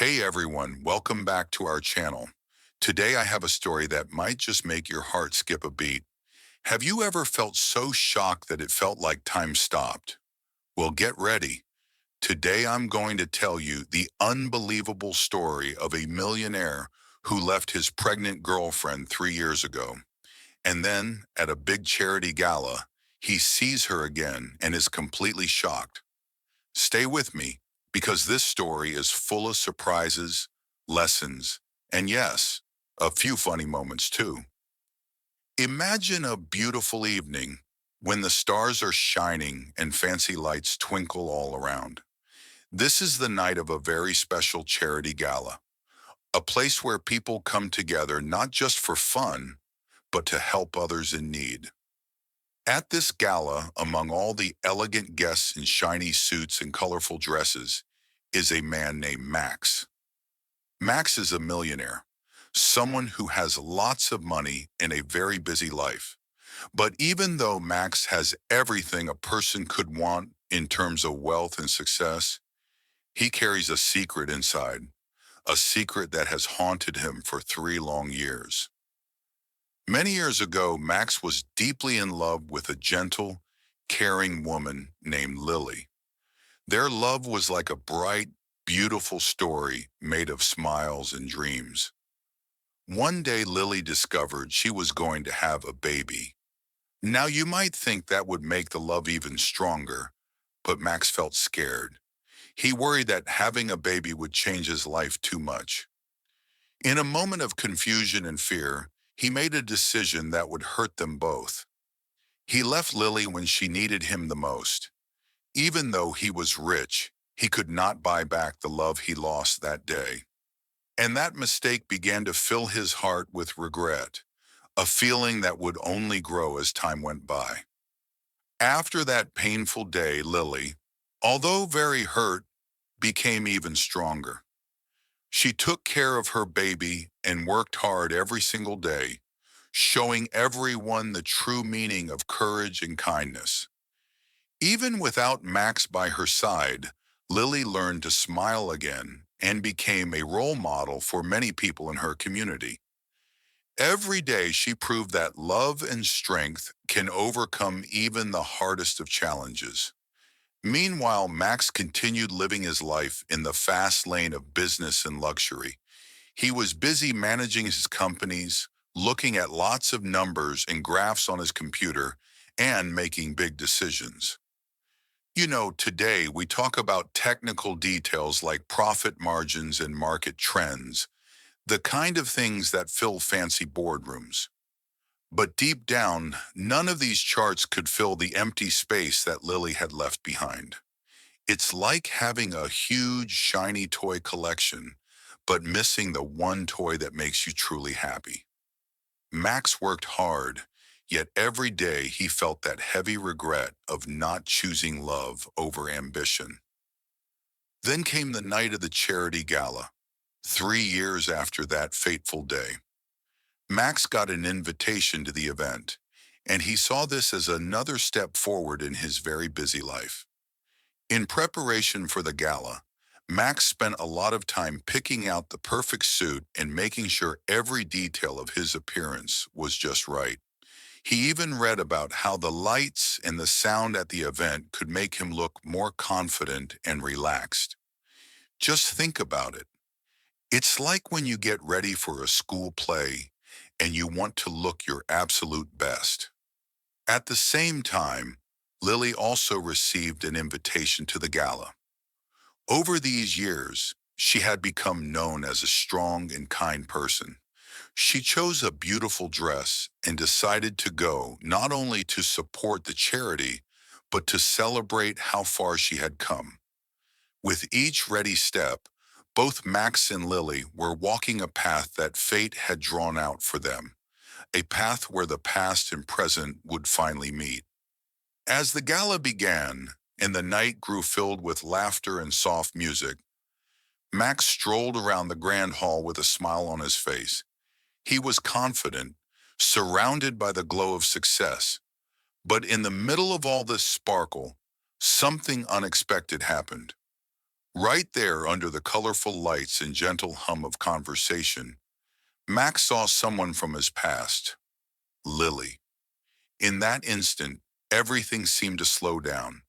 Hey everyone, welcome back to our channel. Today I have a story that might just make your heart skip a beat. Have you ever felt so shocked that it felt like time stopped? Well, get ready. Today I'm going to tell you the unbelievable story of a millionaire who left his pregnant girlfriend 3 years ago. And then, at a big charity gala, he sees her again and is completely shocked. Stay with me, because this story is full of surprises, lessons, and yes, a few funny moments too. Imagine a beautiful evening when the stars are shining and fancy lights twinkle all around. This is the night of a very special charity gala, a place where people come together not just for fun, but to help others in need. At this gala, among all the elegant guests in shiny suits and colorful dresses, is a man named Max. Max is a millionaire, someone who has lots of money and a very busy life. But even though Max has everything a person could want in terms of wealth and success, he carries a secret inside, a secret that has haunted him for 3 long years. Many years ago, Max was deeply in love with a gentle, caring woman named Lily. Their love was like a bright, beautiful story made of smiles and dreams. One day, Lily discovered she was going to have a baby. Now, you might think that would make the love even stronger, but Max felt scared. He worried that having a baby would change his life too much. In a moment of confusion and fear, he made a decision that would hurt them both. He left Lily when she needed him the most. Even though he was rich, he could not buy back the love he lost that day. And that mistake began to fill his heart with regret, a feeling that would only grow as time went by. After that painful day, Lily, although very hurt, became even stronger. She took care of her baby and worked hard every single day, showing everyone the true meaning of courage and kindness. Even without Max by her side, Lily learned to smile again and became a role model for many people in her community. Every day she proved that love and strength can overcome even the hardest of challenges. Meanwhile, Max continued living his life in the fast lane of business and luxury. He was busy managing his companies, looking at lots of numbers and graphs on his computer, and making big decisions. Today we talk about technical details like profit margins and market trends, the kind of things that fill fancy boardrooms. But deep down, none of these charts could fill the empty space that Lily had left behind. It's like having a huge, shiny toy collection, but missing the one toy that makes you truly happy. Max worked hard, yet every day he felt that heavy regret of not choosing love over ambition. Then came the night of the charity gala, 3 years after that fateful day. Max got an invitation to the event, and he saw this as another step forward in his very busy life. In preparation for the gala, Max spent a lot of time picking out the perfect suit and making sure every detail of his appearance was just right. He even read about how the lights and the sound at the event could make him look more confident and relaxed. Just think about it. It's like when you get ready for a school play and you want to look your absolute best. At the same time, Lily also received an invitation to the gala. Over these years, she had become known as a strong and kind person. She chose a beautiful dress and decided to go not only to support the charity, but to celebrate how far she had come. With each ready step, both Max and Lily were walking a path that fate had drawn out for them, a path where the past and present would finally meet. As the gala began and the night grew filled with laughter and soft music, Max strolled around the grand hall with a smile on his face. He was confident, surrounded by the glow of success. But in the middle of all this sparkle, something unexpected happened. Right there under the colorful lights and gentle hum of conversation, Max saw someone from his past, Lily. In that instant, everything seemed to slow down.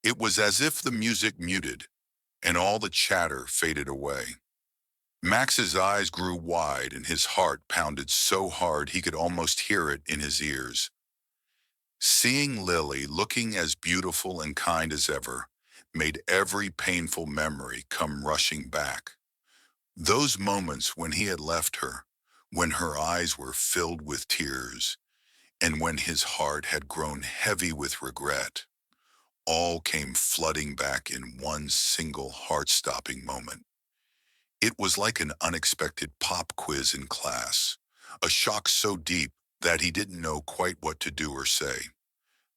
It was as if the music muted and all the chatter faded away. Max's eyes grew wide and his heart pounded so hard he could almost hear it in his ears. Seeing Lily looking as beautiful and kind as ever made every painful memory come rushing back. Those moments when he had left her, when her eyes were filled with tears, and when his heart had grown heavy with regret, all came flooding back in one single heart-stopping moment. It was like an unexpected pop quiz in class, a shock so deep that he didn't know quite what to do or say.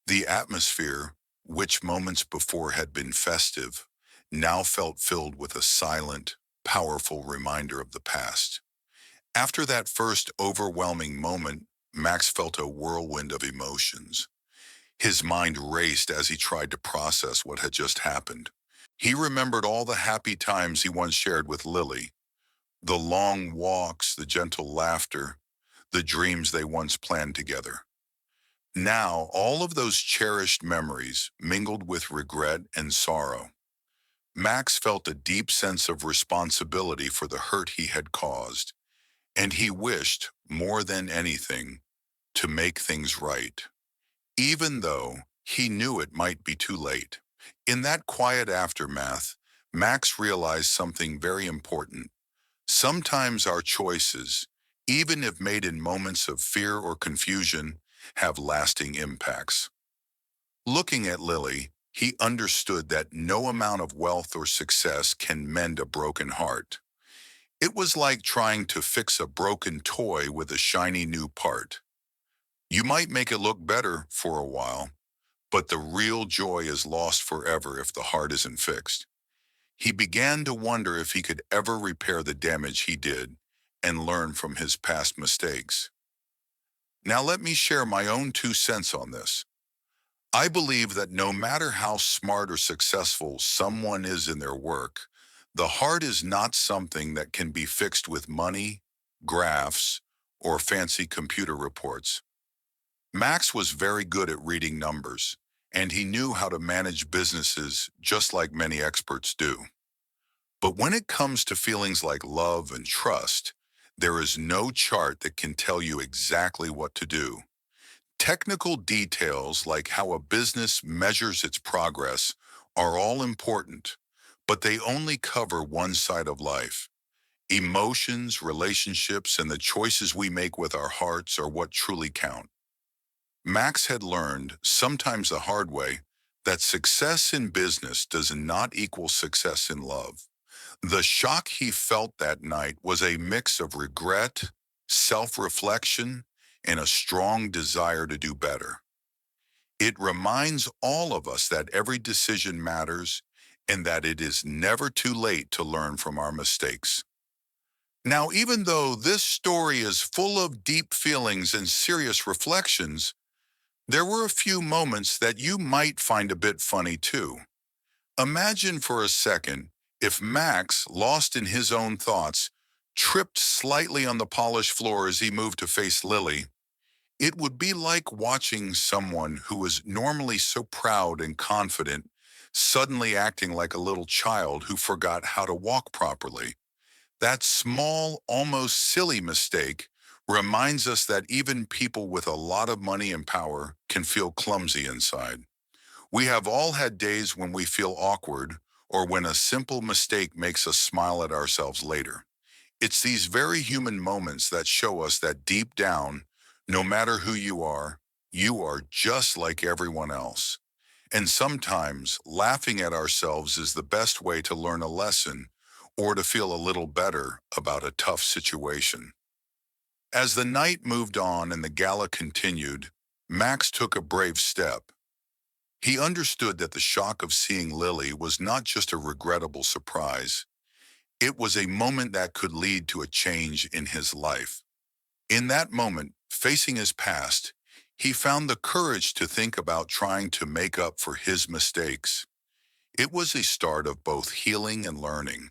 The atmosphere, which moments before had been festive, now felt filled with a silent, powerful reminder of the past. After that first overwhelming moment, Max felt a whirlwind of emotions. His mind raced as he tried to process what had just happened. He remembered all the happy times he once shared with Lily, the long walks, the gentle laughter, the dreams they once planned together. Now, all of those cherished memories mingled with regret and sorrow. Max felt a deep sense of responsibility for the hurt he had caused, and he wished, more than anything, to make things right, even though he knew it might be too late. In that quiet aftermath, Max realized something very important. Sometimes our choices, even if made in moments of fear or confusion, have lasting impacts. Looking at Lily, he understood that no amount of wealth or success can mend a broken heart. It was like trying to fix a broken toy with a shiny new part. You might make it look better for a while, but the real joy is lost forever if the heart isn't fixed. He began to wonder if he could ever repair the damage he did and learn from his past mistakes. Now let me share my own 2 cents on this. I believe that no matter how smart or successful someone is in their work, the heart is not something that can be fixed with money, graphs, or fancy computer reports. Max was very good at reading numbers, and he knew how to manage businesses just like many experts do. But when it comes to feelings like love and trust, there is no chart that can tell you exactly what to do. Technical details like how a business measures its progress are all important, but they only cover one side of life. Emotions, relationships, and the choices we make with our hearts are what truly count. Max had learned, sometimes the hard way, that success in business does not equal success in love. The shock he felt that night was a mix of regret, self-reflection, and a strong desire to do better. It reminds all of us that every decision matters and that it is never too late to learn from our mistakes. Now, even though this story is full of deep feelings and serious reflections, there were a few moments that you might find a bit funny too. Imagine for a second if Max, lost in his own thoughts, tripped slightly on the polished floor as he moved to face Lily. It would be like watching someone who was normally so proud and confident suddenly acting like a little child who forgot how to walk properly. That small, almost silly mistake reminds us that even people with a lot of money and power can feel clumsy inside. We have all had days when we feel awkward or when a simple mistake makes us smile at ourselves later. It's these very human moments that show us that deep down, no matter who you are just like everyone else. And sometimes laughing at ourselves is the best way to learn a lesson or to feel a little better about a tough situation. As the night moved on and the gala continued, Max took a brave step. He understood that the shock of seeing Lily was not just a regrettable surprise. It was a moment that could lead to a change in his life. In that moment, facing his past, he found the courage to think about trying to make up for his mistakes. It was a start of both healing and learning.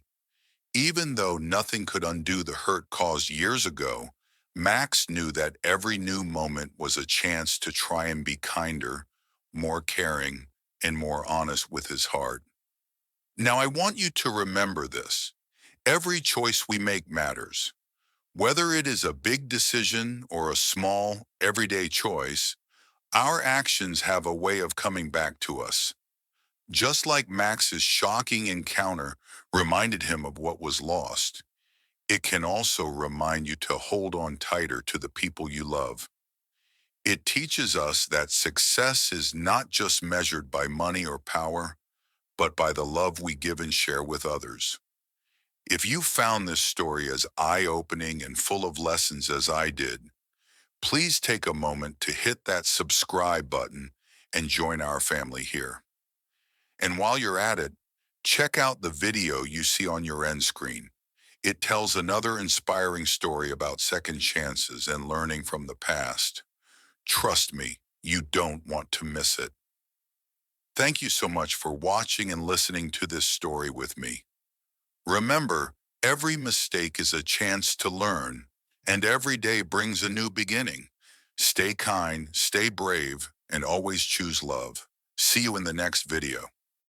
Even though nothing could undo the hurt caused years ago, Max knew that every new moment was a chance to try and be kinder, more caring, and more honest with his heart. Now, I want you to remember this. Every choice we make matters. Whether it is a big decision or a small, everyday choice, our actions have a way of coming back to us. Just like Max's shocking encounter reminded him of what was lost, it can also remind you to hold on tighter to the people you love. It teaches us that success is not just measured by money or power, but by the love we give and share with others. If you found this story as eye-opening and full of lessons as I did, please take a moment to hit that subscribe button and join our family here. And while you're at it, check out the video you see on your end screen. It tells another inspiring story about second chances and learning from the past. Trust me, you don't want to miss it. Thank you so much for watching and listening to this story with me. Remember, every mistake is a chance to learn, and every day brings a new beginning. Stay kind, stay brave, and always choose love. See you in the next video.